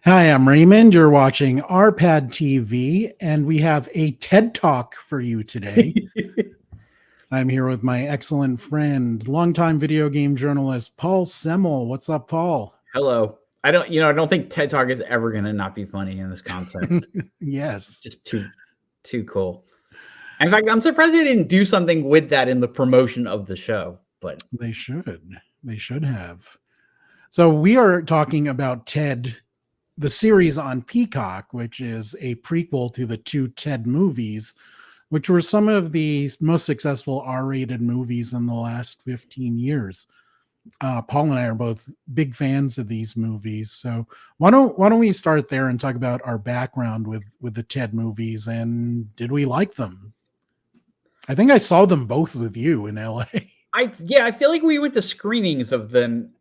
Hi, I'm Raymond. You're watching RPadTV, and we have a TED Talk for you today. I'm here with my excellent friend, longtime video game journalist, Paul Semel. What's up, Paul? Hello. I don't think TED Talk is ever going to not be funny in this concept. Yes, Just too cool. In fact, I'm surprised they didn't do something with that in the promotion of the show, but they should. They should have. So we are talking about TED, the series on Peacock, which is a prequel to the two TED movies, which were some of the most successful R-rated movies in the last 15 years. Paul and I are both big fans of these movies, so why don't we start there and talk about our background with the TED movies, and did we like them? I think I saw them both with you in LA. I feel like we went to screenings of them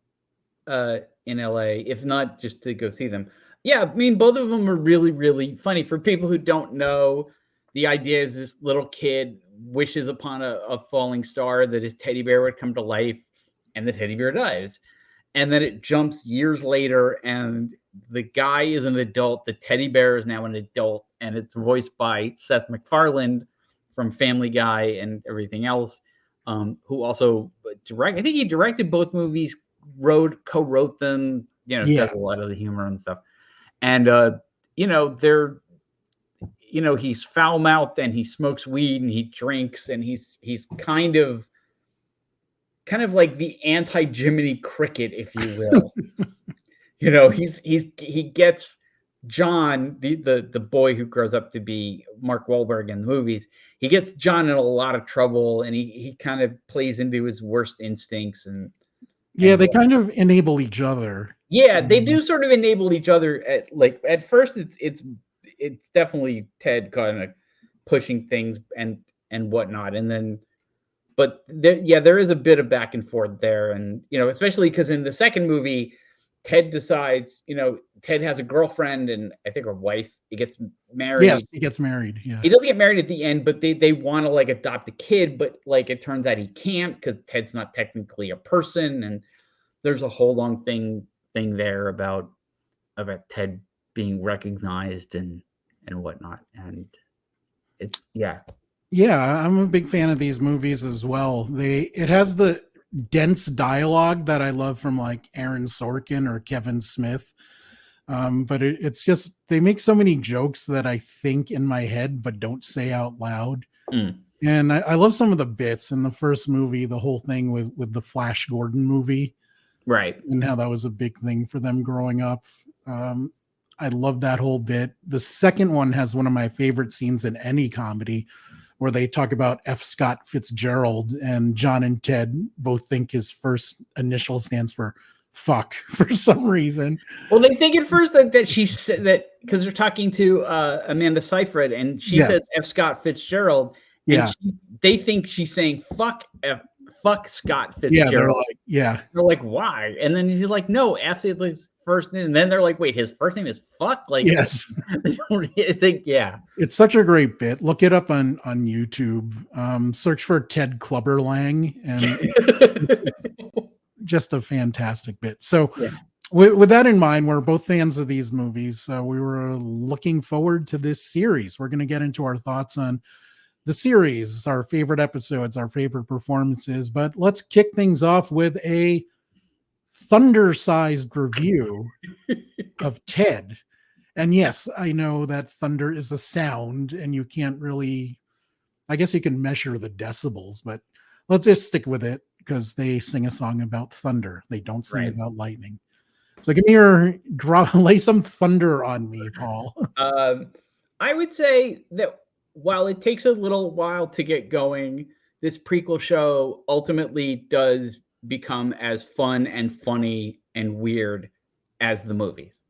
in LA, if not just to go see them. Yeah, I mean, both of them are really, really funny. For people who don't know, the idea is this little kid wishes upon a falling star that his teddy bear would come to life, and the teddy bear dies. And then it jumps years later, and the guy is an adult. The teddy bear is now an adult, and it's voiced by Seth MacFarlane from Family Guy and everything else, who also I think he directed both movies, co-wrote them, Yeah, does a lot of the humor and stuff. And he's foul-mouthed and he smokes weed and he drinks and he's kind of like the anti-Jiminy Cricket, if you will. He gets John, the boy who grows up to be Mark Wahlberg in the movies. He gets John in a lot of trouble, and he kind of plays into his worst instincts and they kind of enable each other. yeah, they do sort of enable each other. At first, it's definitely Ted kind of pushing things and whatnot, and then, but there is a bit of back and forth there, and especially because in the second movie, Ted decides, Ted has a girlfriend and I think a wife. He gets married. Yes, he gets married. Yeah, he doesn't get married at the end, but they want to like adopt a kid, but like it turns out he can't because Ted's not technically a person, and there's a whole long thing there about Ted being recognized and whatnot, and it's yeah, I'm a big fan of these movies as well. It has the dense dialogue that I love from like Aaron Sorkin or Kevin Smith, but it's just they make so many jokes that I think in my head but don't say out loud. And I love some of the bits in the first movie, the whole thing with the Flash Gordon movie. Right. And how that was a big thing for them growing up. I love that whole bit. The second one has one of my favorite scenes in any comedy where they talk about F. Scott Fitzgerald, and John and Ted both think his first initial stands for fuck for some reason. Well, they think at first that she said that because they're talking to Amanda Seyfried, and she says F. Scott Fitzgerald. Yeah. They think she's saying fuck Scott Fitzgerald. They're like, why? And then he's like, no, absolutely his first name. And then they're like, wait, his first name is fuck? Like, yes. They don't think, yeah. It's such a great bit. Look it up on YouTube. Search for Ted Clubberlang, and it's just a fantastic bit. So with that in mind, we're both fans of these movies. So we were looking forward to this series. We're going to get into our thoughts on the series, our favorite episodes, our favorite performances, but let's kick things off with a thunder-sized review of Ted. And yes, I know that thunder is a sound and you can't really, I guess you can measure the decibels, but let's just stick with it because they sing a song about thunder. They don't sing about lightning. So give me lay some thunder on me, Paul. I would say that while it takes a little while to get going, this prequel show ultimately does become as fun and funny and weird as the movies.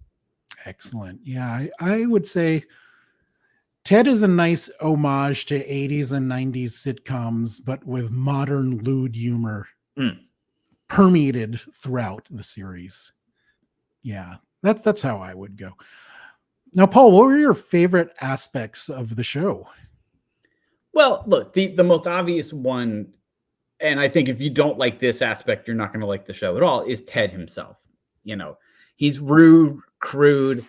Excellent. Yeah, I would say Ted is a nice homage to 80s and 90s sitcoms, but with modern lewd humor permeated throughout the series. Yeah, that's how I would go. Now, Paul, what were your favorite aspects of the show? Well, look, the most obvious one, and I think if you don't like this aspect, you're not going to like the show at all, is Ted himself. He's rude, crude.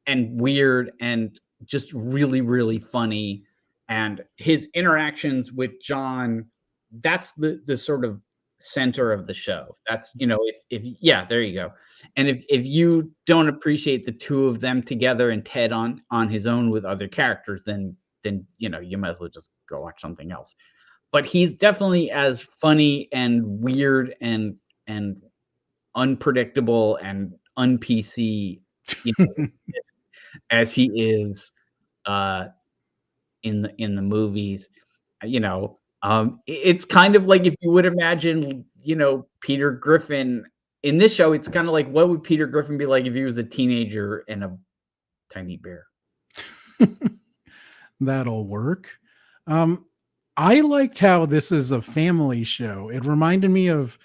and weird and just really, really funny. And his interactions with John, that's the sort of center of the show. That's, if yeah, there you go. And if you don't appreciate the two of them together and Ted on his own with other characters, then you might as well just go watch something else. But he's definitely as funny and weird and unpredictable and un-PC, as he is in the movies. It's kind of like if you would imagine, Peter Griffin in this show. It's kind of like, what would Peter Griffin be like if he was a teenager and a tiny bear? That'll work. I liked how this is a family show. It reminded me of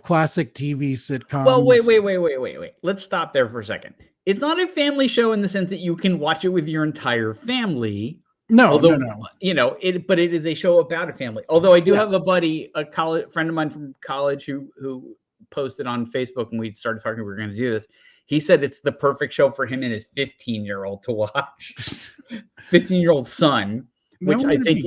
classic TV sitcoms. Well, wait. Let's stop there for a second. It's not a family show in the sense that you can watch it with your entire family. No. But it is a show about a family. Although I do have a buddy, a college friend of mine from college who posted on Facebook, and we started talking, we were going to do this. He said it's the perfect show for him and his 15-year-old to watch. 15-year-old son, which I think,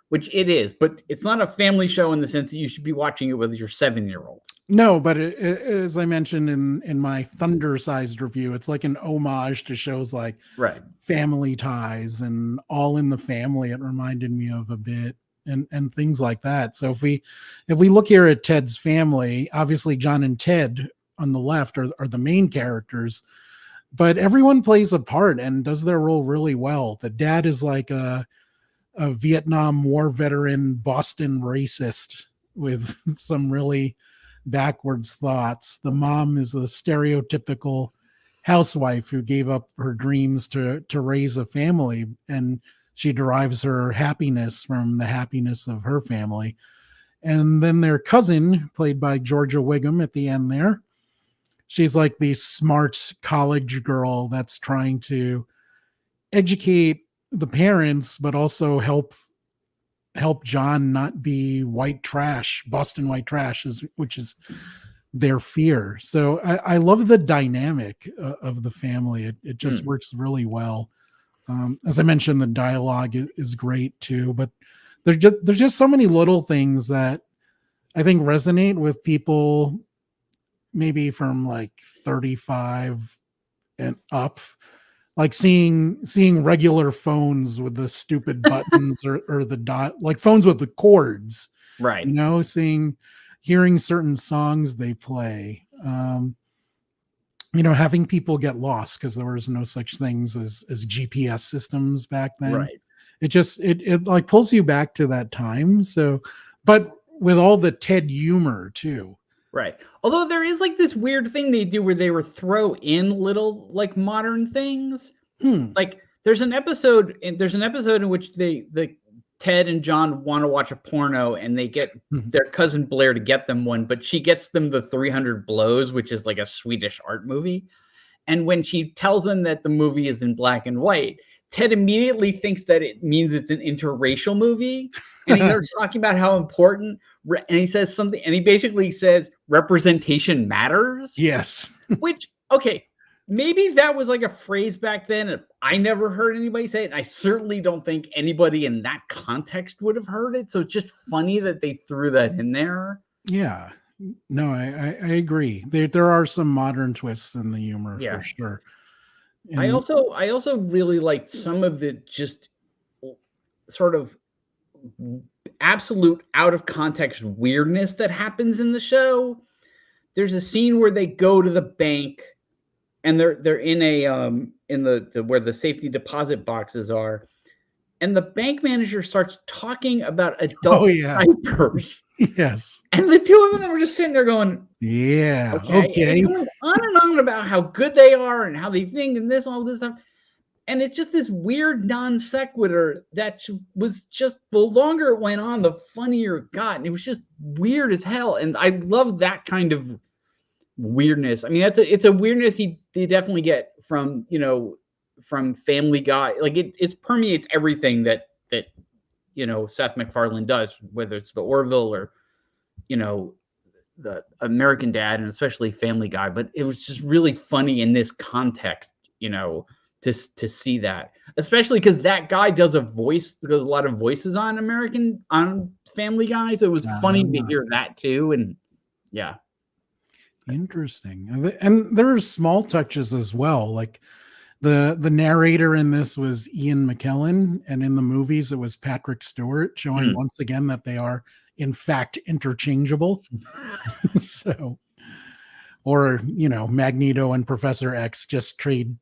which it is, but it's not a family show in the sense that you should be watching it with your 7-year-old. No, but as I mentioned in my Thunder-sized review, it's like an homage to shows like Family Ties and All in the Family. It reminded me of a bit, and things like that. So if we look here at Ted's family, obviously John and Ted on the left are the main characters, but everyone plays a part and does their role really well. The dad is like a Vietnam War veteran Boston racist with some really backwards thoughts. The mom is a stereotypical housewife who gave up her dreams to raise a family, and she derives her happiness from the happiness of her family. And then their cousin, played by Georgia Wiggum at the end there, she's like the smart college girl that's trying to educate the parents, but also help John not be white trash, Boston white trash, which is their fear. So I love the dynamic of the family. It just works really well. As I mentioned, the dialogue is great too, but there's just so many little things that I think resonate with people maybe from like 35 and up. Like seeing regular phones with the stupid buttons or the dot, like phones with the cords, right? Hearing certain songs they play, having people get lost because there was no such things as GPS systems back then. Right. It like pulls you back to that time. So, but with all the Ted humor too. Right. Although there is like this weird thing they do where they were throw in little like modern things. Like there's an episode in which the Ted and John want to watch a porno, and they get their cousin Blair to get them one, but she gets them the 300 Blows, which is like a Swedish art movie. And when she tells them that the movie is in black and white, Ted immediately thinks that it means it's an interracial movie. And he starts talking about how important, and he says something, and he basically says representation matters. Yes. Which, okay, maybe that was like a phrase back then, and I never heard anybody say it. And I certainly don't think anybody in that context would have heard it. So it's just funny that they threw that in there. Yeah. No, I agree. There are some modern twists in the humor for sure. And I also really liked some of the just sort of absolute out of context weirdness that happens in the show. There's a scene where they go to the bank and they're in a in the where the safety deposit boxes are, and the bank manager starts talking about adult diapers. Yes. And the two of them were just sitting there going, yeah, okay. Going on and on about how good they are and how they think and this, all this stuff. And it's just this weird non sequitur that was just, the longer it went on, the funnier it got. And it was just weird as hell. And I love that kind of weirdness. I mean, it's a weirdness you definitely get from, from Family Guy. Like it permeates everything that Seth MacFarlane does, whether it's the Orville or, the American Dad, and especially Family Guy. But it was just really funny in this context to see that, especially because that guy does a lot of voices on Family Guy, so it was funny to hear that too. And yeah, interesting. And there are small touches as well, like the narrator in this was Ian McKellen, and in the movies it was Patrick Stewart, showing once again that they are in fact interchangeable. So, or Magneto and Professor X just trade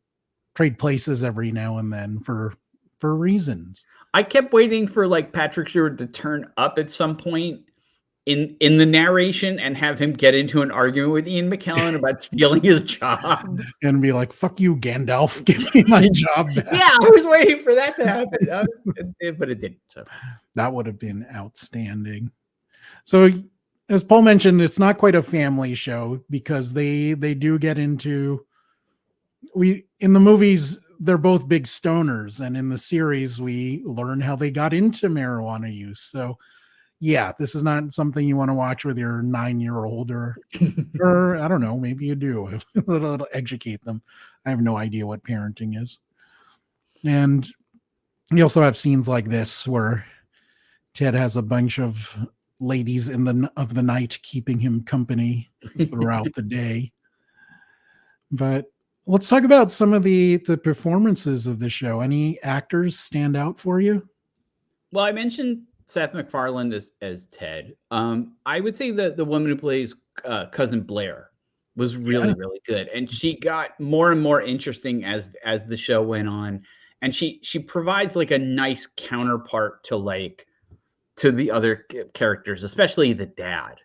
places every now and then for reasons. I kept waiting for like Patrick Stewart to turn up at some point in the narration and have him get into an argument with Ian McKellen about stealing his job and be like, "Fuck you, Gandalf, give me my job back." Yeah, I was waiting for that to happen, but it didn't. So that would have been outstanding. So, as Paul mentioned, it's not quite a family show because they do get into in the movies they're both big stoners, and in the series we learn how they got into marijuana use. So yeah, this is not something you want to watch with your 9-year-old or I don't know, maybe you do. It'll educate them. I have no idea what parenting is. And you also have scenes like this where Ted has a bunch of ladies of the night keeping him company throughout the day. But let's talk about some of the performances of the show. Any actors stand out for you? Well, I mentioned Seth MacFarlane as Ted. I would say the woman who plays Cousin Blair was really good, and she got more and more interesting as the show went on, and she provides like a nice counterpart to the other characters, especially the dad.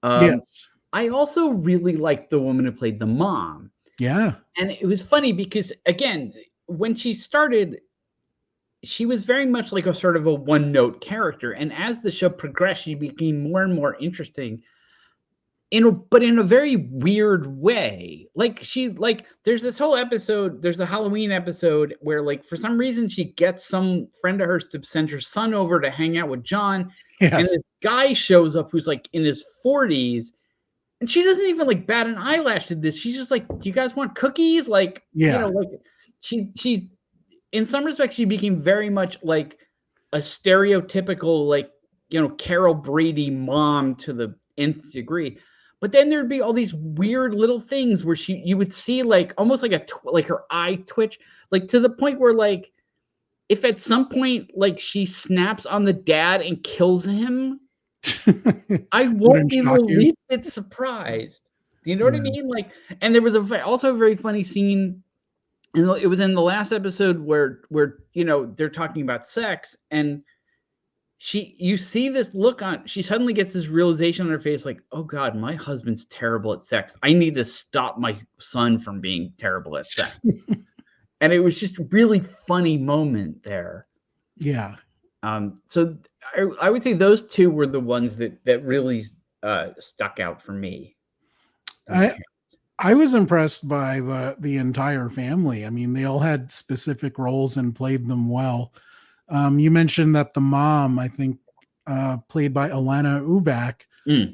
Yes. I also really liked the woman who played the mom. Yeah. And it was funny because, again, when she started, she was very much like a sort of a one-note character. And as the show progressed, she became more and more interesting, but in a very weird way. There's this whole episode, there's a Halloween episode where, like, for some reason, she gets some friend of hers to send her son over to hang out with John. Yes. And this guy shows up who's like in his 40s. And she doesn't even like bat an eyelash to this. She's just like, "Do you guys want cookies?" Like, she's in some respects, she became very much like a stereotypical, like, Carol Brady mom to the nth degree. But then there'd be all these weird little things where you would see like almost like like her eye twitch, like to the point where, like, if at some point like she snaps on the dad and kills him, I won't be the least bit surprised. Do you know what I mean? Like, and there was also a very funny scene, and it was in the last episode where they're talking about sex, and you see this look she suddenly gets this realization on her face, like, "Oh God, my husband's terrible at sex. I need to stop my son from being terrible at sex." And it was just a really funny moment there. Yeah. So I would say those two were the ones that really stuck out for me. I was impressed by the entire family. I mean, they all had specific roles and played them well. You mentioned that the mom, I think, played by Alana Ubach,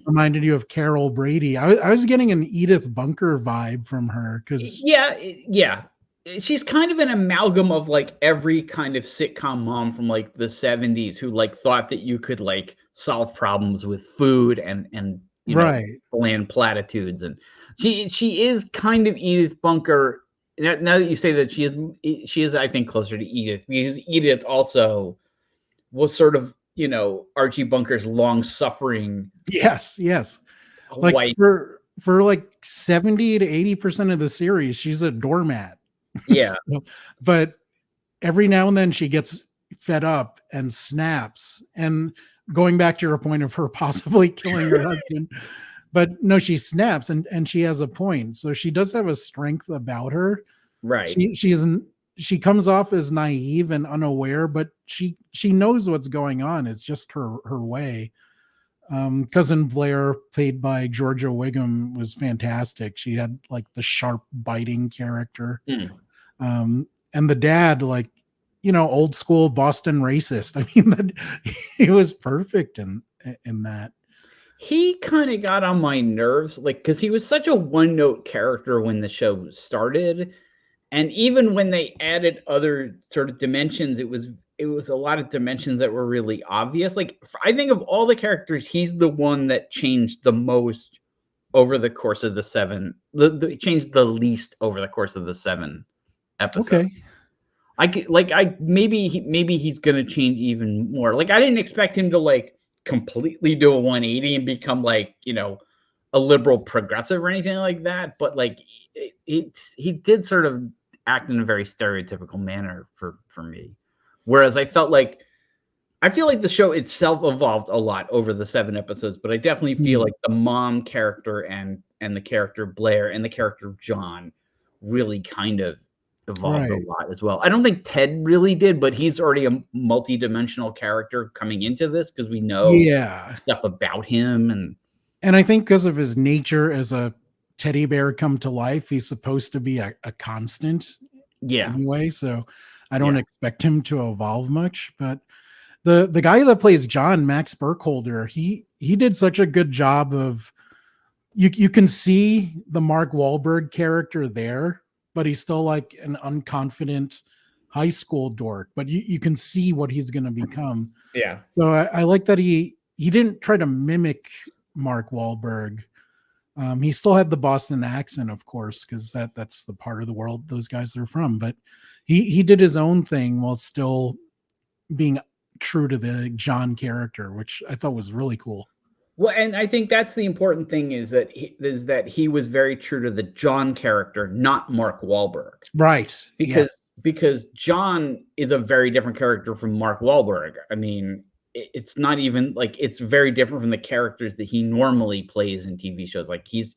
reminded you of Carol Brady. I was getting an Edith Bunker vibe from her because she's kind of an amalgam of like every kind of sitcom mom from like the 70s who like thought that you could like solve problems with food and bland platitudes. And she is kind of Edith Bunker. Now that you say that, she is, I think, closer to Edith, because Edith also was sort of, Archie Bunker's long-suffering. Yes. Like white. For like 70 to 80% of the series, she's a doormat. Yeah. But every now and then she gets fed up and snaps. And going back to your point of her possibly killing her husband, but no, she snaps and she has a point. So she does have a strength about her. Right. She comes off as naive and unaware, but she knows what's going on. It's just her way. Cousin Blair, played by Georgia Wiggum, was fantastic. She had like the sharp, biting character. And the dad, like, old school Boston racist. I mean, he was perfect in that. He kind of got on my nerves, like, because he was such a one-note character when the show started. And even when they added other sort of dimensions, it was a lot of dimensions that were really obvious. Like I think of all the characters, he's the one that changed the most over the course of the 7. Changed the least over the course of the 7 episodes. Okay. Maybe he's gonna change even more. Like I didn't expect him to like completely do a 180 and become like, a liberal progressive or anything like that. But like he did sort of act in a very stereotypical manner for me. Whereas I feel like the show itself evolved a lot over the 7 episodes, but I definitely feel like the mom character and the character Blair and the character John really kind of evolved a lot as well. I don't think Ted really did, but he's already a multi-dimensional character coming into this because we know stuff about him. And I think because of his nature as a teddy bear come to life, he's supposed to be a constant anyway. So I don't expect him to evolve much. But the guy that plays John, Max Burkholder, he did such a good job of you can see the Mark Wahlberg character there, but he's still like an unconfident high school dork. But you can see what he's going to become. Yeah. So I like that he didn't try to mimic Mark Wahlberg. He still had the Boston accent, of course, because that's the part of the world those guys are from. But he did his own thing while still being true to the John character, which I thought was really cool. Well, and I think that's the important thing is that he was very true to the John character, not Mark Wahlberg. Right. Because John is a very different character from Mark Wahlberg. I mean, it's not even like it's very different from the characters that he normally plays in TV shows. Like he's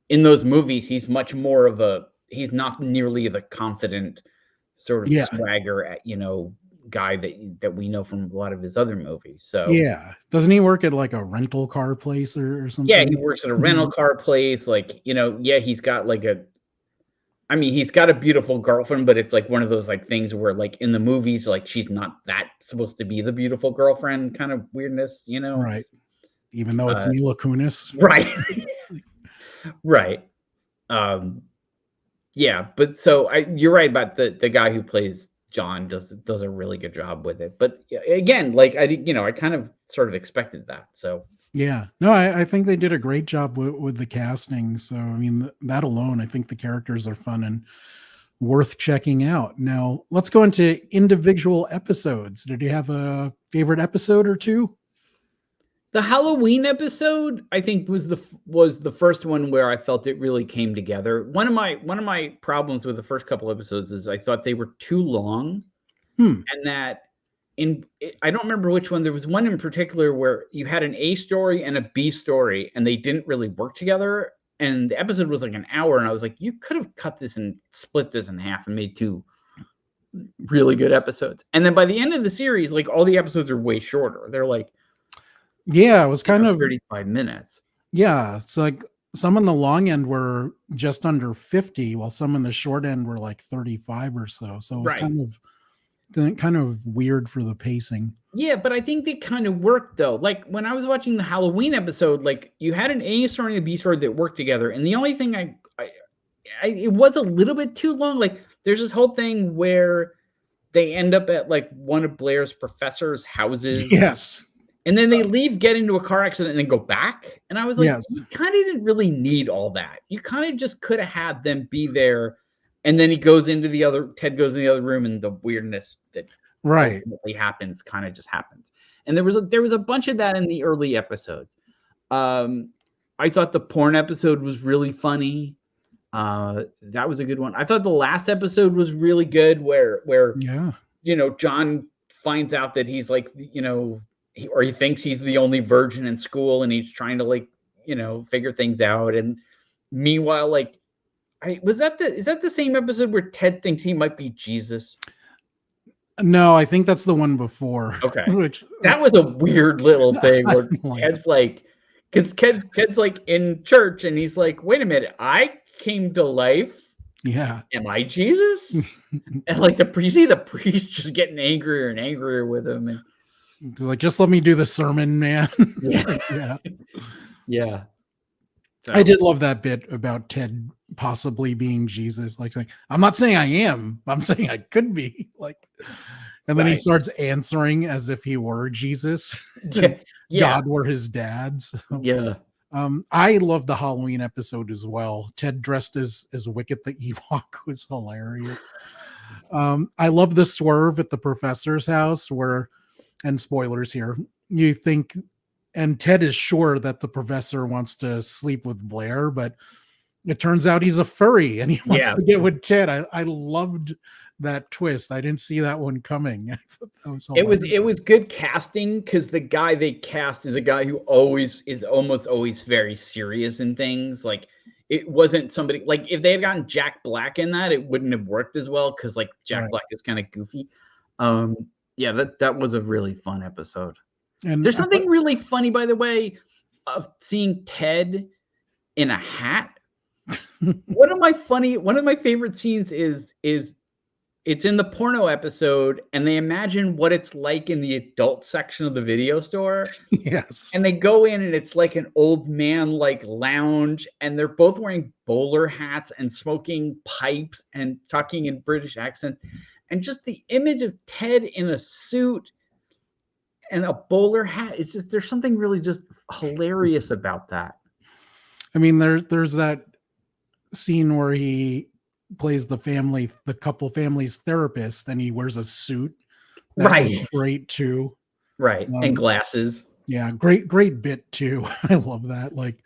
in those movies, he's much more he's not nearly the confident sort of swagger, guy that we know from a lot of his other movies. So doesn't he work at like a rental car place or something? Yeah, he works at a rental car place. Like, he's got like he's got a beautiful girlfriend, but it's like one of those like things where like in the movies, like she's not that supposed to be the beautiful girlfriend kind of weirdness, Right. Even though it's Mila Kunis. Right. Right. Yeah, but so you're right about the guy who plays John does a really good job with it. But again, like I kind of sort of expected that. So yeah, no, I think they did a great job with the casting. So I mean, that alone, I think the characters are fun and worth checking out. Now let's go into individual episodes. Did you have a favorite episode or two? The Halloween episode, I think, was the first one where I felt it really came together. One of my problems with the first couple episodes is I thought they were too long, and that I don't remember which one. There was one in particular where you had an A story and a B story, and they didn't really work together. And the episode was like an hour, and I was like, you could have cut this and split this in half and made 2 really good episodes. And then by the end of the series, like all the episodes are way shorter. They're like. Yeah, it was kind of 35 minutes. Yeah, it's like some on the long end were just under 50, while some on the short end were like 35 or so. So it was kind of weird for the pacing. Yeah, but I think they kind of worked though. Like when I was watching the Halloween episode, like you had an A story and a B story that worked together, and the only thing it was a little bit too long. Like there's this whole thing where they end up at like one of Blair's professor's houses. Yes. And then they leave, get into a car accident, and then go back. And I was like, you kind of didn't really need all that. You kind of just could have had them be there. And then Ted goes into the other room, and the weirdness that ultimately happens kind of just happens. And there was a bunch of that in the early episodes. I thought the porn episode was really funny. That was a good one. I thought the last episode was really good where John finds out that he's like, he thinks he's the only virgin in school, and he's trying to like, figure things out. And meanwhile, like, is that the same episode where Ted thinks he might be Jesus? No, I think that's the one before. Okay. That was a weird little thing where Ted's like, because Ted's like in church, and he's like, wait a minute, I came to life. Yeah. Am I Jesus? And like the priest just getting angrier and angrier with him. And like, just let me do the sermon, man. Yeah. Yeah. So. I did love that bit about Ted possibly being Jesus, like saying, I'm not saying I am, I'm saying I could be, like, and then he Right. starts answering as if he were Jesus Yeah. and Yeah. God were his dad. So, Yeah. I love the Halloween episode as well. Ted dressed as Wicket the Ewok was hilarious. I love the swerve at the professor's house where, and spoilers here, you think, and Ted is sure that the professor wants to sleep with Blair, but it turns out he's a furry and he wants Yeah. to get with Ted. I loved that twist. I didn't see that one coming. I thought that was hilarious. It was good casting because the guy they cast is a guy who always is almost always very serious in things. Like it wasn't somebody like if they had gotten Jack Black in that, it wouldn't have worked as well because like Jack Right. Black is kind of goofy. Yeah, that was a really fun episode. And There's something really funny, by the way, of seeing Ted in a hat. One of my favorite scenes is it's in the porno episode, and they imagine what it's like in the adult section of the video store. yes. And they go in, and it's like an old man like lounge, and they're both wearing bowler hats and smoking pipes and talking in British accent. And just the image of Ted in a suit and a bowler hat, it's just there's something really just hilarious about that. I mean, there's that scene where he plays the couple family's therapist, and he wears a suit. That Right. was great too. Right. And glasses. Yeah, great bit too. I love that. Like,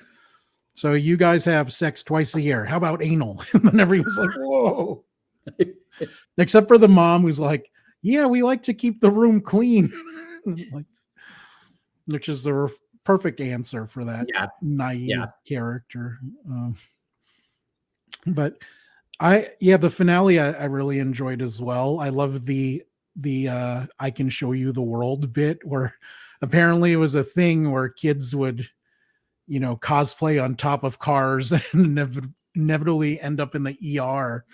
so you guys have sex twice a year. How about anal? And then everyone's like, whoa. Except for the mom who's like, yeah, we like to keep the room clean. Like, which is the perfect answer for that naive character. But the finale I really enjoyed as well. I love the I can show you the world bit where apparently it was a thing where kids would, cosplay on top of cars and inevitably end up in the ER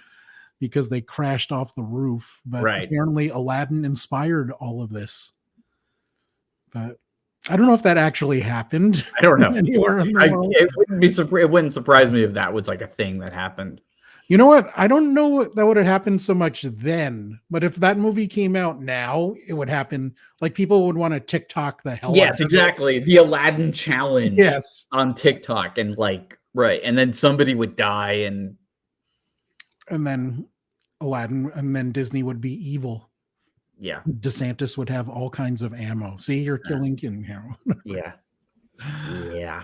because they crashed off the roof. But apparently Aladdin inspired all of this. But I don't know if that actually happened. I don't know. Anywhere in the world. It wouldn't surprise me if that was like a thing that happened. You know what? I don't know that would have happened so much then, but if that movie came out now, it would happen. Like people would want to TikTok the hell out of it. Yes, exactly. The Aladdin challenge. Yes. On TikTok and and then somebody would die and then Aladdin and then Disney would be evil. Yeah. DeSantis would have all kinds of ammo. See, you're killing ammo. Yeah. Yeah.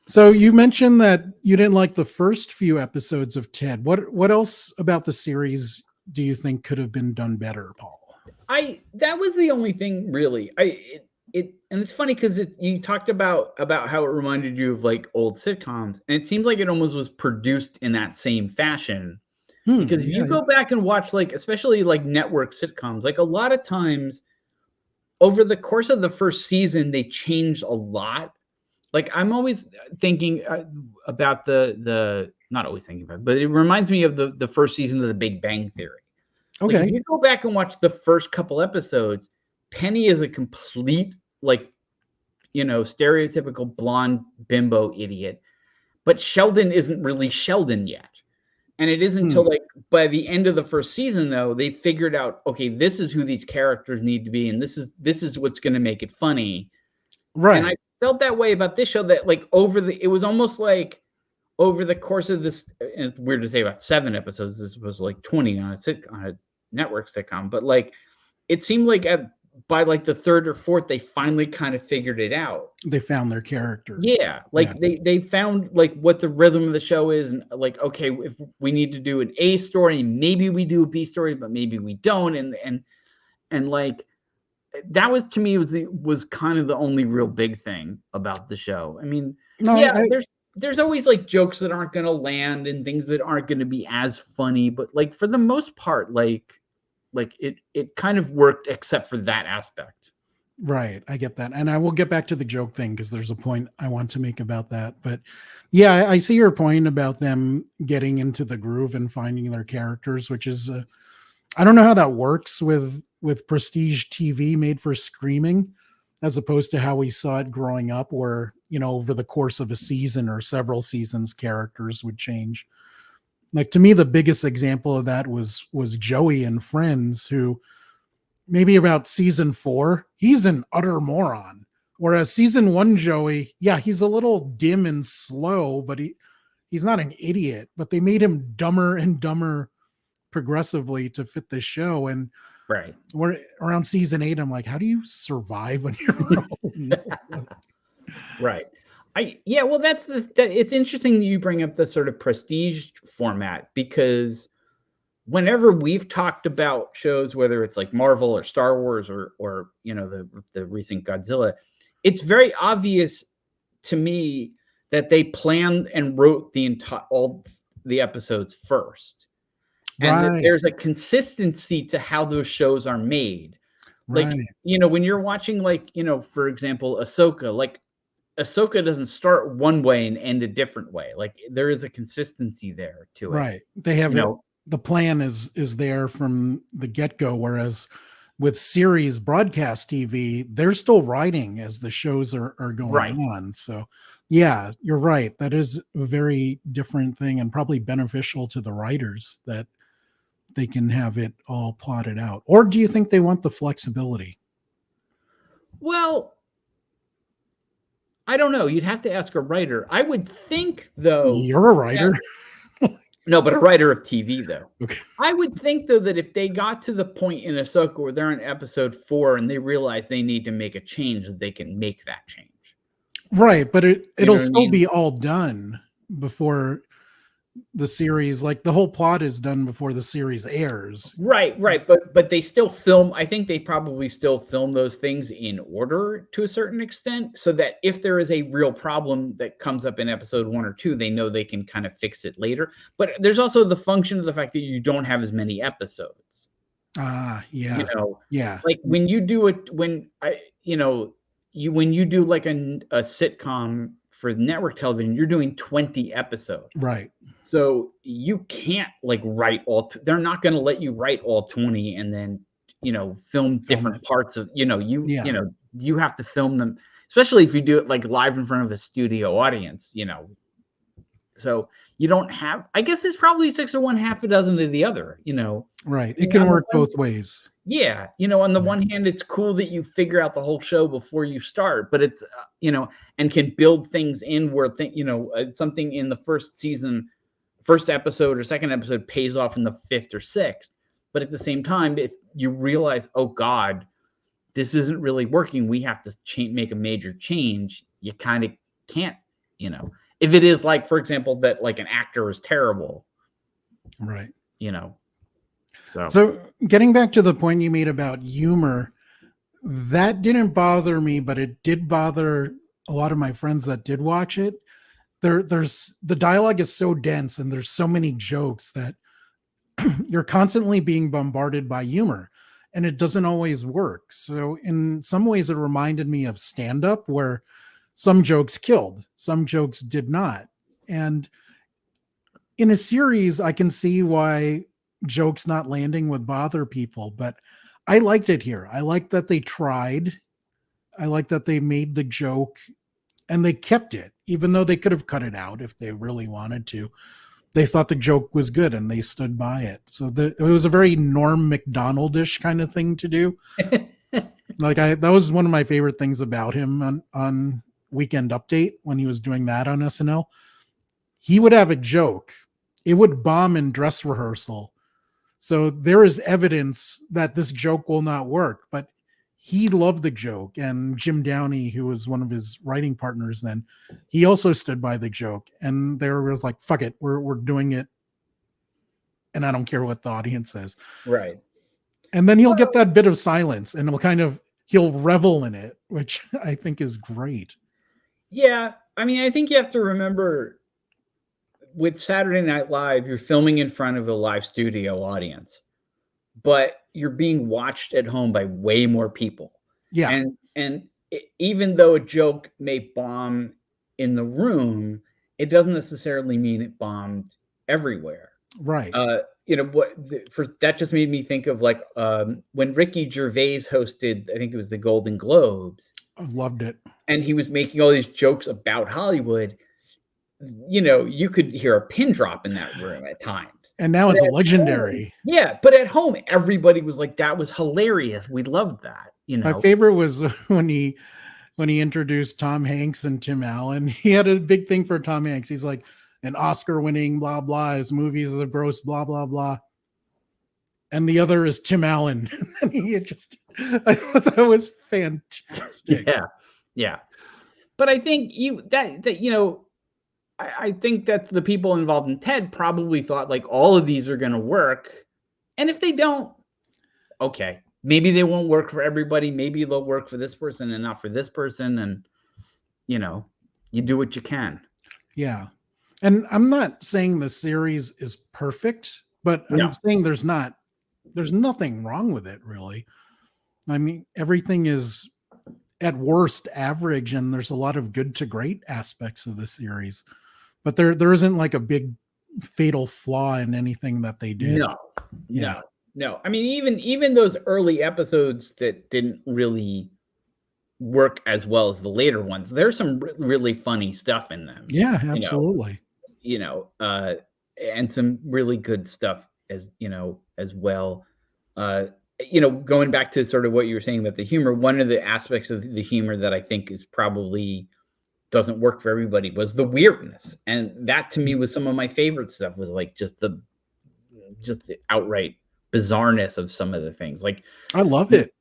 So you mentioned that you didn't like the first few episodes of Ted. What else about the series do you think could have been done better, Paul? That was the only thing really. And it's funny because you talked about how it reminded you of like old sitcoms, and it seems like it almost was produced in that same fashion. Because if you go back and watch like especially like network sitcoms, like a lot of times over the course of the first season they changed a lot. Like I'm always thinking about not always thinking about it, but it reminds me of the first season of The Big Bang Theory. Okay. Like if you go back and watch the first couple episodes, Penny is a complete stereotypical blonde bimbo idiot, but Sheldon isn't really Sheldon yet. And it isn't until like by the end of the first season, though, they figured out, okay, this is who these characters need to be, and this is what's going to make it funny. Right. And I felt that way about this show that like it was almost like over the course of this, and it's weird to say about 7 episodes, this was like 20 on a network sitcom, but like it seemed like by like the 3rd or 4th, they finally kind of figured it out. They found their characters. Yeah. They found like what the rhythm of the show is. And like, okay, if we need to do an A story, maybe we do a B story, but maybe we don't. And like, that was, to me, was kind of the only real big thing about the show. I mean, there's always like jokes that aren't going to land and things that aren't going to be as funny, but like for the most part, like it kind of worked except for that aspect. Right. I get that. And I will get back to the joke thing because there's a point I want to make about that. But yeah, I see your point about them getting into the groove and finding their characters, which is, I don't know how that works with prestige TV made for streaming, as opposed to how we saw it growing up where, over the course of a season or several seasons, characters would change. Like, to me, the biggest example of that was Joey and Friends, who maybe about season 4, he's an utter moron. Whereas season 1 Joey, yeah, he's a little dim and slow, but he's not an idiot. But they made him dumber and dumber progressively to fit the show. And Right. we're around season 8. I'm like, how do you survive on your own? Right. Well, it's interesting that you bring up the sort of prestige format, because whenever we've talked about shows, whether it's like Marvel or Star Wars or you know, the recent Godzilla, it's very obvious to me that they planned and wrote all the episodes first. And that there's a consistency to how those shows are made. Like, you know, when you're watching, like, you know, for example, Ahsoka, like Ahsoka doesn't start one way and end a different way. Like, there is a consistency there to it. Right. They have, the plan is there from the get-go, whereas with series broadcast TV, they're still writing as the shows are going on. So yeah, you're right. That is a very different thing, and probably beneficial to the writers that they can have it all plotted out. Or do you think they want the flexibility? Well, I don't know. You'd have to ask a writer. I would think, though. You're a writer. No, but a writer of TV, though. Okay. I would think, though, that if they got to the point in Ahsoka where they're in episode 4 and they realize they need to make a change, that they can make that change. Right, but it'll still be all done before the series. Like, the whole plot is done before the series airs. Right. But they still film. I think they probably still film those things in order to a certain extent, so that if there is a real problem that comes up in episode 1 or 2, they know they can kind of fix it later. But there's also the function of the fact that you don't have as many episodes. Yeah. You know, yeah. Like when you do it, when you do like a sitcom for network television, you're doing 20 episodes. Right. So you can't like write all, they're not going to let you write all 20 and then, film different parts of, you have to film them, especially if you do it like live in front of a studio audience, so you don't have, I guess it's probably 6 of one, half a dozen of the other, Right. It can work both ways. Yeah. On the one hand, it's cool that you figure out the whole show before you start, but it's, and can build things in where, something in the first season, first episode or second episode pays off in the 5th or 6th. But at the same time, if you realize, oh God, this isn't really working, we have to make a major change. You kind of can't, if it is like, for example, that like an actor is terrible. Right. So getting back to the point you made about humor, that didn't bother me, but it did bother a lot of my friends that did watch it. There's the dialogue is so dense and there's so many jokes that you're constantly being bombarded by humor, and it doesn't always work. So in some ways it reminded me of stand-up, where some jokes killed, some jokes did not. And in a series, I can see why jokes not landing would bother people, but I liked it here. I like that they tried. I like that they made the joke and they kept it, even though they could have cut it out if they really wanted to. They thought the joke was good and they stood by it. So it was a very Norm Macdonald-ish kind of thing to do. That was one of my favorite things about him on Weekend Update, when he was doing that on SNL. He would have a joke. It would bomb in dress rehearsal. So there is evidence that this joke will not work, but he loved the joke. And Jim Downey, who was one of his writing partners then, he also stood by the joke. And there was like, fuck it, we're doing it. And I don't care what the audience says. Right. And then he'll get that bit of silence and he'll revel in it, which I think is great. Yeah. I mean, I think you have to remember, with Saturday Night Live, you're filming in front of a live studio audience, but you're being watched at home by way more people. Yeah. And even though a joke may bomb in the room, it doesn't necessarily mean it bombed everywhere. Right. That just made me think of like when Ricky Gervais hosted, I think it was the Golden Globes. I loved it. And he was making all these jokes about Hollywood. you could hear a pin drop in that room at times. And now But it's at legendary. home, yeah, but at home, everybody was like, "That was hilarious. We loved that." My favorite was when he introduced Tom Hanks and Tim Allen. He had a big thing for Tom Hanks. He's like, an Oscar-winning blah blah. His movies have grossed blah blah blah. And the other is Tim Allen. And he just, I thought that was fantastic. Yeah. But I think I think that the people involved in TED probably thought like all of these are going to work. And if they don't, okay, maybe they won't work for everybody. Maybe they'll work for this person and not for this person. And, you do what you can. Yeah. And I'm not saying the series is perfect, but I'm saying there's nothing wrong with it, really. I mean, everything is at worst average, and there's a lot of good to great aspects of the series. But there isn't like a big fatal flaw in anything that they did. No. I mean, even those early episodes that didn't really work as well as the later ones, there's some really funny stuff in them. Yeah, absolutely. And some really good stuff as well. Going back to sort of what you were saying about the humor, one of the aspects of the humor that I think is probably doesn't work for everybody was the weirdness. And that to me was some of my favorite stuff, was like just the outright bizarreness of some of the things. Like, I love it.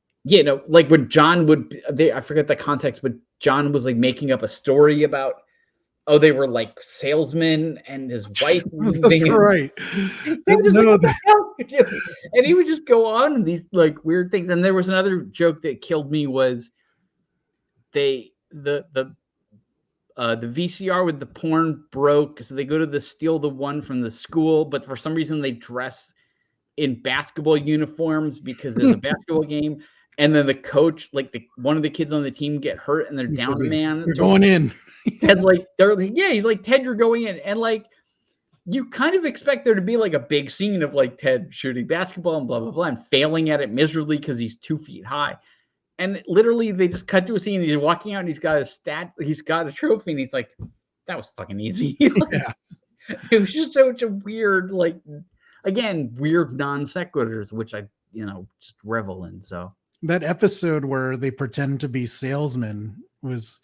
Like when John I forget the context, but John was like making up a story about, they were like salesmen and his wife. That's right. And he would just go on these like weird things. And there was another joke that killed me was the VCR with the porn broke, so they go to steal the one from the school, but for some reason they dress in basketball uniforms because there's a basketball game, and then the coach, like one of the kids on the team, get hurt and they're down a man. They're going in. Ted's like, he's like, Ted, you're going in, and like you kind of expect there to be like a big scene of like Ted shooting basketball and blah blah blah and failing at it miserably because he's 2 feet high. And literally, they just cut to a scene. He's walking out, and he's got a trophy, and he's like, "That was fucking easy." Yeah. It was just such a weird, like, again, weird non sequiturs, which I, just revel in. So that episode where they pretend to be salesmen was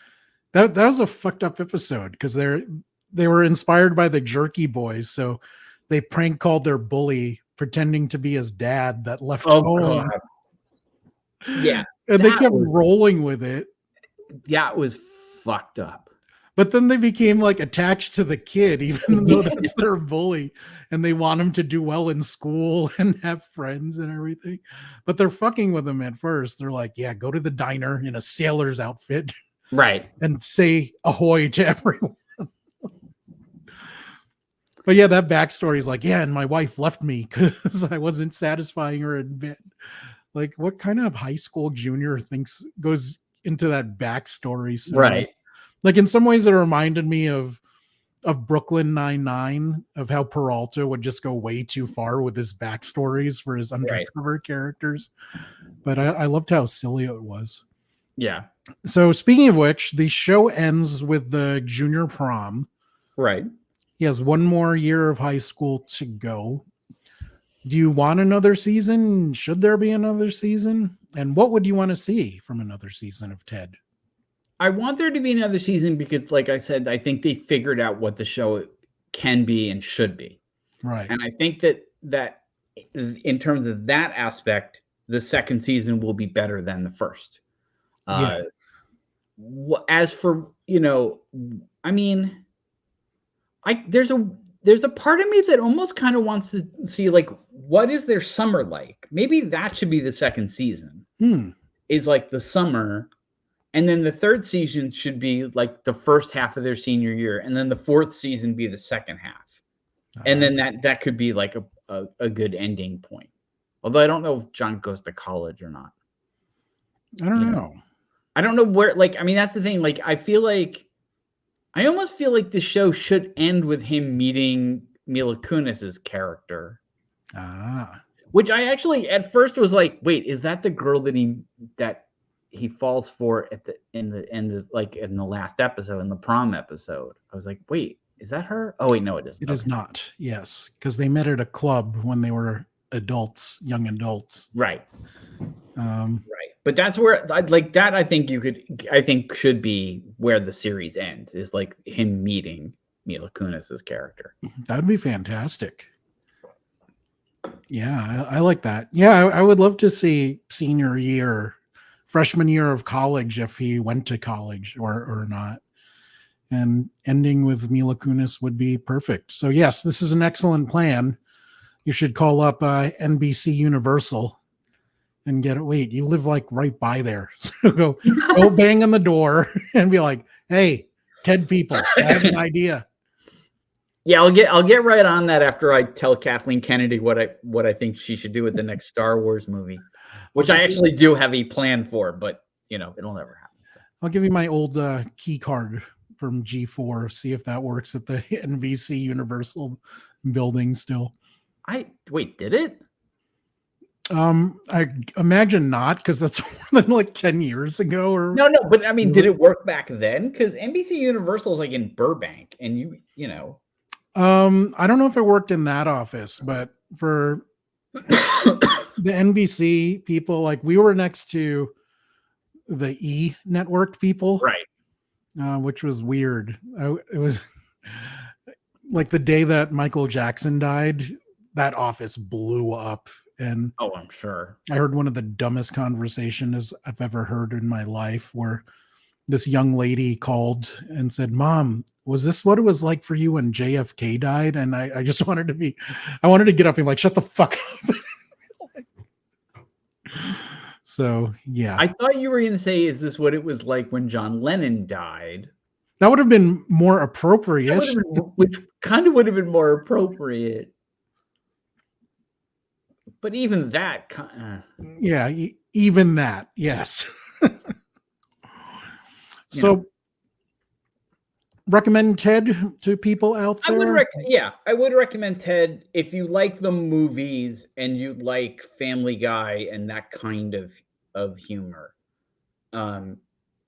that was a fucked up episode because they were inspired by the Jerky Boys, so they prank called their bully pretending to be his dad that left home. God. Yeah. And they kept rolling with it. That was fucked up. But then they became like attached to the kid, even though that's their bully, and they want him to do well in school and have friends and everything. But they're fucking with him at first. They're like, yeah, go to the diner in a sailor's outfit. Right. And say ahoy to everyone. But yeah, that backstory is like, yeah, and my wife left me because I wasn't satisfying her in bed. Like, what kind of high school junior goes into that backstory? So, right. Like, in some ways, it reminded me of Brooklyn Nine-Nine, of how Peralta would just go way too far with his backstories for his undercover characters. But I loved how silly it was. Yeah. So, speaking of which, the show ends with the junior prom. Right. He has one more year of high school to go. Do you want another season? Should there be another season? And what would you want to see from another season of Ted? I want there to be another season because, like I said, I think they figured out what the show can be and should be. Right. And I think that in terms of that aspect, the second season will be better than the first. Yeah. As for, I mean, there's a part of me that almost kind of wants to see, like, what is their summer like? Maybe that should be the second season. Is like the summer, and then the third season should be like the first half of their senior year, and then the fourth season be the second half. And then that could be like a good ending point. Although I don't know if John goes to college or not. I don't know. I don't know where, like, I mean, that's the thing. Like, I almost feel like the show should end with him meeting Mila Kunis's character. Which I actually at first was like, wait, is that the girl that he falls for in the last episode, in the prom episode? I was like, wait, Is that her? Oh wait, no, it isn't. It is not. Yes, because they met at a club when they were adults, young adults. Right. Um, Right. But that's where like that I think should be where the series ends, is like him meeting Mila Kunis's character. that would be fantastic. Yeah, I like that. Yeah, I would love to see senior year, freshman year of college, if he went to college or not. And ending with Mila Kunis would be perfect. So yes, this is an excellent plan. You should call up NBC Universal and get it. Wait, you live like right by there. So go bang on the door and be like, hey, Ted people, I have an idea. Yeah, I'll get right on that after I tell Kathleen Kennedy what I think she should do with the next Star Wars movie, which I actually do have a plan for, but it'll never happen. So. I'll give you my old key card from G4, see if that works at the NBC Universal building still. Wait, did it? I imagine not, because that's more than like 10 years ago. Or no, but I mean, did it work back then? Because NBC Universal is like in Burbank, and you know. I don't know if it worked in that office, but for the NBC people, like we were next to the E network people, right? Which was weird. It was like the day that Michael Jackson died, that office blew up. And oh, I'm sure. I heard one of the dumbest conversations I've ever heard in my life, where this young lady called and said, "Mom, was this what it was like for you when JFK died?" And I just wanted to get up and be like, shut the fuck up. So, yeah. I thought you were going to say, is this what it was like when John Lennon died? That would have been more appropriate. Which kind of would have been more appropriate. But even that, yeah, even that, yes. So, recommend Ted to people out there? I would recommend Ted if you like the movies and you like Family Guy and that kind of humor. And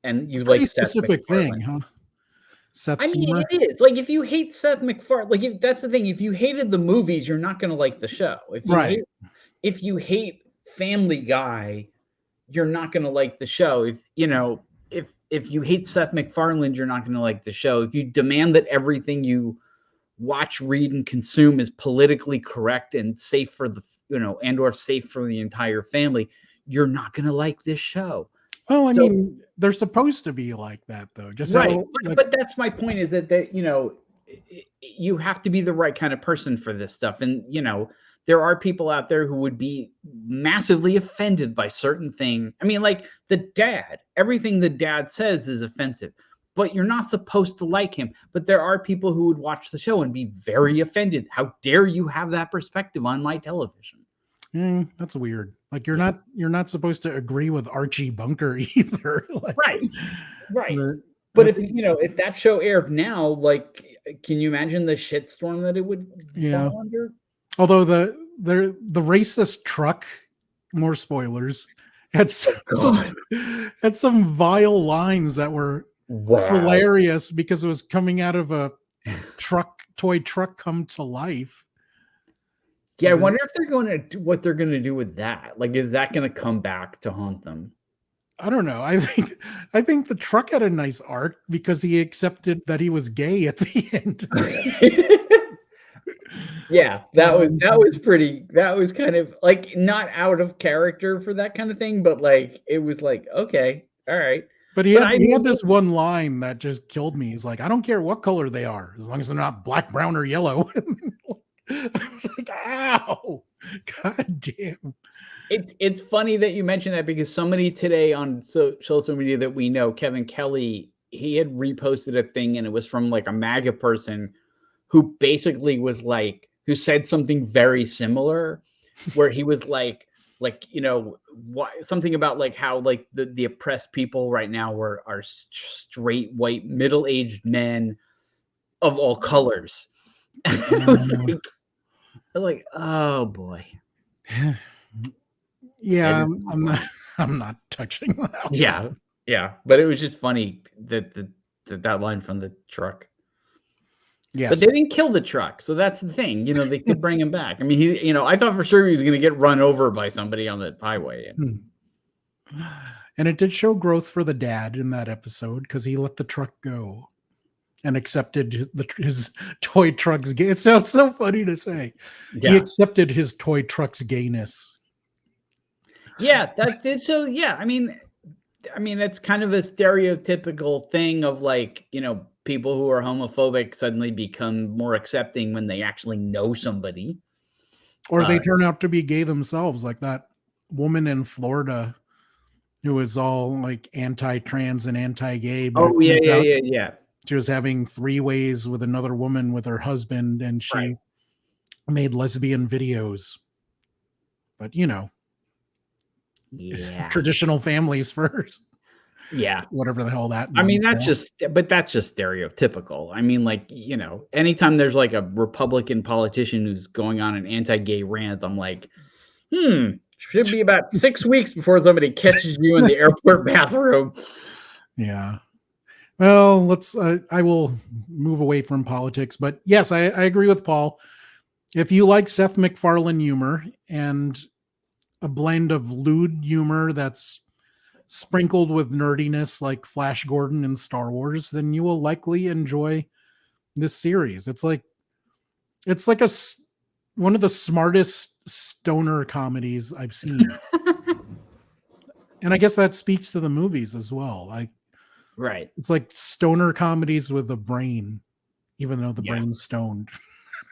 you like specific thing, huh? Seth's humor? It is. Like if you hate Seth MacFarlane, like if that's the thing, if you hated the movies, you're not going to like the show. If you hate Family Guy, you're not going to like the show. If you hate Seth MacFarlane, you're not going to like the show. If you demand that everything you watch, read, and consume is politically correct and safe for the, and/or safe for the entire family, you're not going to like this show. Well, I mean, they're supposed to be like that, though. Just right. But that's my point, is that you have to be the right kind of person for this stuff. And, there are people out there who would be massively offended by certain things. I mean, like everything the dad says is offensive, but you're not supposed to like him. But there are people who would watch the show and be very offended. How dare you have that perspective on my television? That's weird. Like you're not supposed to agree with Archie Bunker either. Right. But if that show aired now, like, can you imagine the shitstorm that it would fall under? Although the racist truck, more spoilers, had some vile lines that were hilarious because it was coming out of a toy truck come to life. Yeah, I wonder if they're going to do what they're going to do with that. Like, is that going to come back to haunt them? I don't know. I think the truck had a nice arc because he accepted that he was gay at the end. Yeah, that was kind of like not out of character for that kind of thing, but like it was like, okay, all right. But he had this one line that just killed me. He's like, I don't care what color they are, as long as they're not black, brown, or yellow. I was like, ow, god damn. It's funny that you mentioned that, because somebody today on social media that we know, Kevin Kelly, he had reposted a thing, and it was from like a MAGA person who basically was like, who said something very similar, where he was like, something about like how like the oppressed people right now are straight white middle-aged men of all colors. I was like, oh boy. Yeah, I'm not touching that. Yeah, but it was just funny that line from the truck. Yes. But they didn't kill the truck, so that's the thing. You know, they could bring him back. I mean, I thought for sure he was going to get run over by somebody on the highway. And it did show growth for the dad in that episode because he let the truck go and accepted his toy truck's gay. It sounds so funny to say. Yeah. He accepted his toy truck's gayness. Yeah, that did. So yeah, I mean, it's kind of a stereotypical thing of like, people who are homophobic suddenly become more accepting when they actually know somebody. Or they turn out to be gay themselves, like that woman in Florida who was all like anti-trans and anti-gay. But oh, yeah. She was having 3 ways with another woman with her husband, and she made lesbian videos. But yeah, traditional families first. Yeah, whatever the hell that means. I mean, that's just stereotypical. I mean, like, anytime there's like a Republican politician who's going on an anti-gay rant, I'm like, should be about 6 weeks before somebody catches you in the airport bathroom. Yeah. Well, I will move away from politics, but yes, I agree with Paul. If you like Seth MacFarlane humor and a blend of lewd humor that's sprinkled with nerdiness like Flash Gordon and Star Wars, then you will likely enjoy this series. It's like one of the smartest stoner comedies I've seen. And I guess that speaks to the movies as well. Right. It's like stoner comedies with a brain, even though the brain's stoned.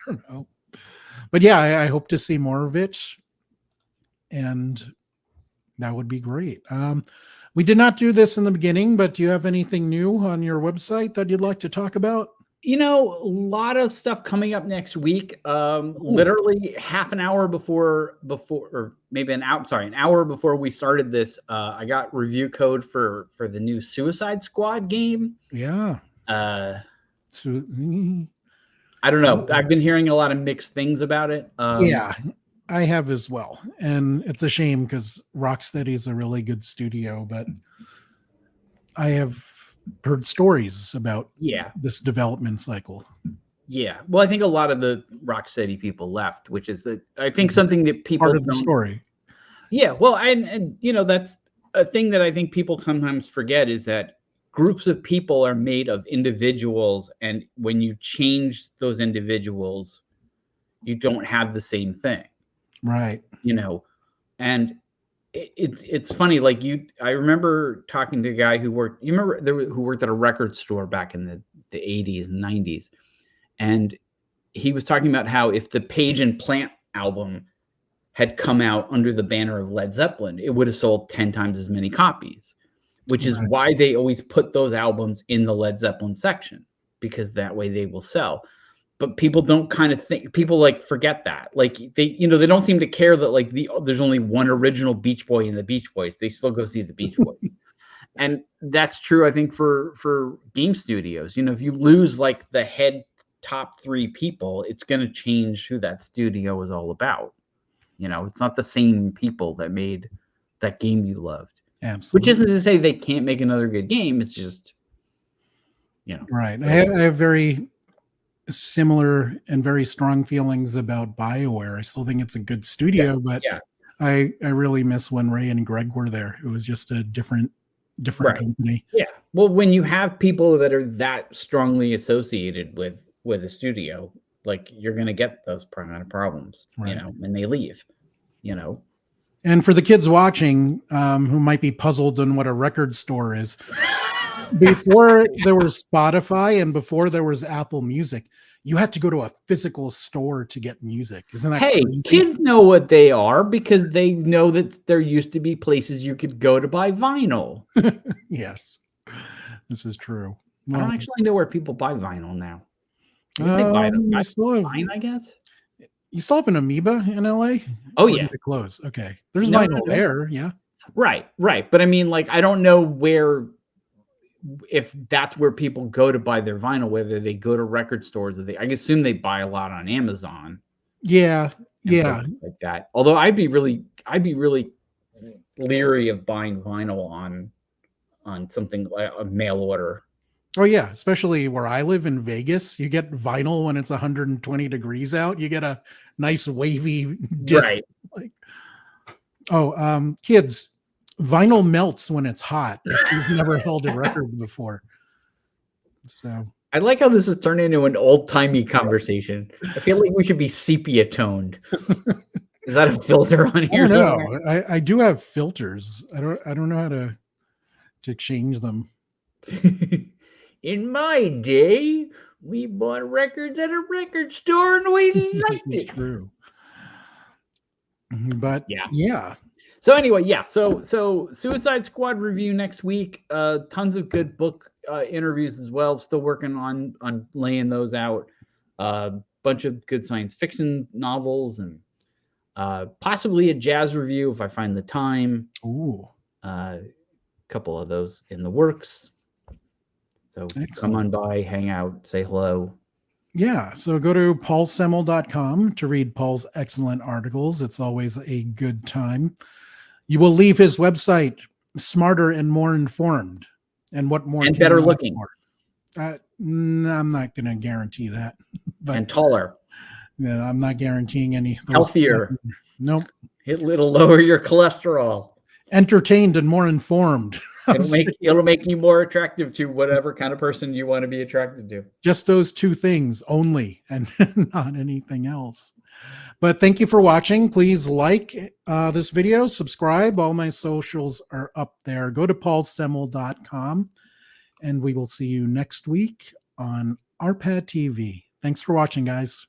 I don't know. But yeah, I hope to see more of it. And that would be great. We did not do this in the beginning, but do you have anything new on your website that you'd like to talk about? A lot of stuff coming up next week. Literally half an hour before, or maybe an hour before we started this, I got review code for the new Suicide Squad game. Yeah. I don't know. I've been hearing a lot of mixed things about it. Yeah, I have as well. And it's a shame because Rocksteady is a really good studio, but I have heard stories about this development cycle. Yeah. Well, I think a lot of the Rocksteady people left, which is I think something that people part of the story. Yeah. Well, and that's a thing that I think people sometimes forget is that groups of people are made of individuals. And when you change those individuals, you don't have the same thing. Right. And it's funny. Like I remember talking to a guy who worked at a record store back in the 80s and 90s. And he was talking about how if the Page and Plant album had come out under the banner of Led Zeppelin, it would have sold 10 times as many copies, which is why they always put those albums in the Led Zeppelin section, because that way they will sell. But people don't kind of think, people like forget that. Like they don't seem to care that like there's only one original Beach Boy in the Beach Boys. They still go see the Beach Boys. And that's true, I think, for game studios. If you lose like the head top 3 people, it's going to change who that studio is all about. It's not the same people that made that game you loved. Absolutely. Which isn't to say they can't make another good game. It's just, Right. So, I have very similar and very strong feelings about BioWare. I still think it's a good studio, but I really miss when Ray and Greg were there. It was just a different company. Yeah. Well, when you have people that are that strongly associated with a studio, like you're going to get those kind of problems, when they leave, And for the kids watching, who might be puzzled on what a record store is, before there was Spotify and before there was Apple Music, you had to go to a physical store to get music. Isn't that crazy? Kids know what they are because they know that there used to be places you could go to buy vinyl. Yes, this is true. I don't actually know where people buy vinyl now. I guess. You still have an Amoeba in LA? Oh, yeah. Did it close? Okay. There's vinyl there. Yeah. Right. But I mean, like, I don't know if that's where people go to buy their vinyl, whether they go to record stores or I assume they buy a lot on Amazon. Yeah. Yeah. Like that. Although I'd be really leery of buying vinyl on something like a mail order. Oh yeah, especially where I live in Vegas, you get vinyl when it's 120 degrees out. You get a nice wavy disc. Right. Like, kids, vinyl melts when it's hot. If you've never held a record before, so I like how this has turned into an old-timey conversation. I feel like we should be sepia toned. Is that a filter on I here don't somewhere? know. I do have filters. I don't know how to change them. In my day, we bought records at a record store and we liked This is it. true. But Yeah. yeah. So anyway, yeah. So Suicide Squad review next week. Tons of good book interviews as well. Still working on laying those out. Bunch of good science fiction novels and possibly a jazz review if I find the time. Ooh. Couple of those in the works. So come on by, hang out, say hello. Yeah. So go to paulsemel.com to read Paul's excellent articles. It's always a good time. You will leave his website smarter and more informed. And what more? And better looking. I'm not going to guarantee that. But, and taller. Yeah, I'm not guaranteeing any. Healthier. Nope. It'll lower your cholesterol. Entertained and more informed. It'll make you more attractive to whatever kind of person you want to be attracted to. Just those two things only, and not anything else. But thank you for watching. Please like this video, subscribe. All my socials are up there. Go to paulsemel.com, and we will see you next week on RPadTV. Thanks for watching, guys.